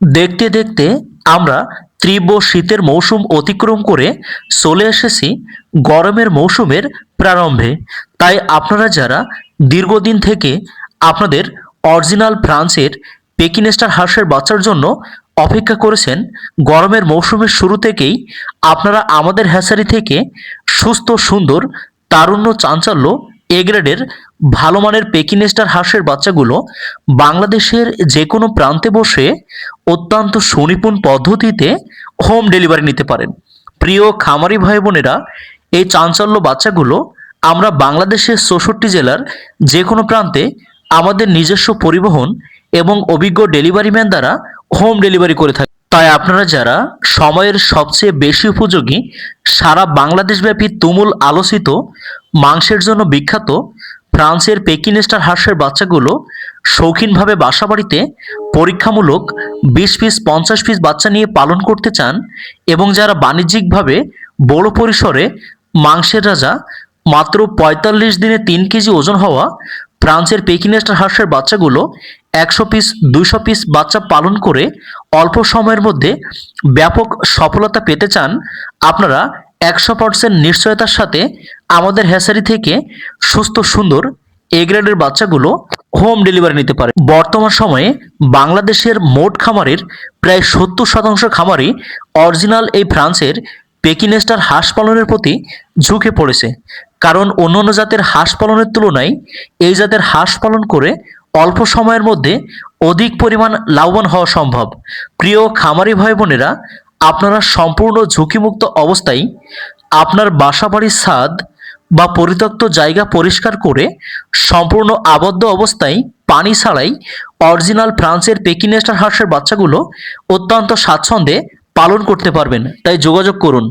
দেখতে দেখতে আমরা তীব্র শীতের মৌসুম অতিক্রম করে চলে এসেছি গরমের মৌসুমের প্রারম্ভে। তাই আপনারা যারা দীর্ঘদিন থেকে আপনাদের অরিজিনাল ফ্রান্সের পেকিনেস্টার হাঁসের বাচ্চার জন্য অপেক্ষা করেছেন, গরমের মৌসুমের শুরু থেকেই আপনারা আমাদের হ্যাচারি থেকে সুস্থ সুন্দর তারুণ্য চাঞ্চল্য এ গ্রেডের ভালো মানের পেকিনেস্টার হাঁসের বাচ্চাগুলো বাংলাদেশের যে কোনো প্রান্তে বসে অত্যন্ত সুনিপুণ পদ্ধতিতে হোম ডেলিভারি নিতে পারেন। প্রিয় খামারি ভাই বোনেরা, এই চাঞ্চল্য বাচ্চাগুলো আমরা বাংলাদেশের ৬৪ জেলার যে কোনো প্রান্তে আমাদের নিজস্ব পরিবহন এবং অভিজ্ঞ ডেলিভারি ম্যান দ্বারা হোম ডেলিভারি করে থাকি। তাই আপনারা যারা সময়ের সবচেয়ে বেশি উপযোগী, সারা বাংলাদেশব্যাপী তুমুল আলোচিত, মাংসের জন্য বিখ্যাত ফ্রান্সের পেকিনেস্টার হাঁসের বাচ্চাগুলো শৌখিনভাবে বাসাবাড়িতে পরীক্ষামূলক ২০ পিস ৫০ পিস বাচ্চা নিয়ে পালন করতে চান এবং যারা বাণিজ্যিকভাবে বড় পরিসরে মাংসের রাজা মাত্র ৪৫ দিনে ৩ কেজি ওজন হওয়া ফ্রান্সের পেকিনেস্টার হাঁসের বাচ্চাগুলো ১০০ পিস ২০০ পিস বাচ্চা পালন করে অল্প সময়ের মধ্যে ব্যাপক সফলতা পেতে চান, আপনারা ১০০% নিশ্চয়তার সাথে আমাদের হ্যাচারি থেকে সুস্থ সুন্দর এ গ্রেডের বাচ্চাগুলো হোম ডেলিভারি নিতে পারে। বর্তমান সময়ে বাংলাদেশের মোট খামারের প্রায় ৭০% খামারই অরিজিনাল এই ফ্রান্সের পেকিনেস্টার হাঁস পালনের প্রতি ঝুঁকে পড়েছে। কারণ অন্যান্য জাতের হাঁস পালনের তুলনায় এই জাতের হাঁস পালন করে অল্প সময়ের মধ্যে অধিক পরিমাণ লাভবান হওয়া সম্ভব। প্রিয় খামারি ভাই বোনেরা, আপনারা সম্পূর্ণ ঝুঁকিমুক্ত অবস্থায় আপনার বাসাবাড়ির ছাদ বা পরিত্যক্ত জায়গা পরিষ্কার করে সম্পূর্ণ আবদ্ধ অবস্থায় পানি ছাড়াই অরিজিনাল ফ্রান্সের পেকিনেস্টার হাঁসের বাচ্চাগুলো অত্যন্ত স্বাচ্ছন্দ্যে পালন করতে পারবেন। তাই যোগাযোগ করুন।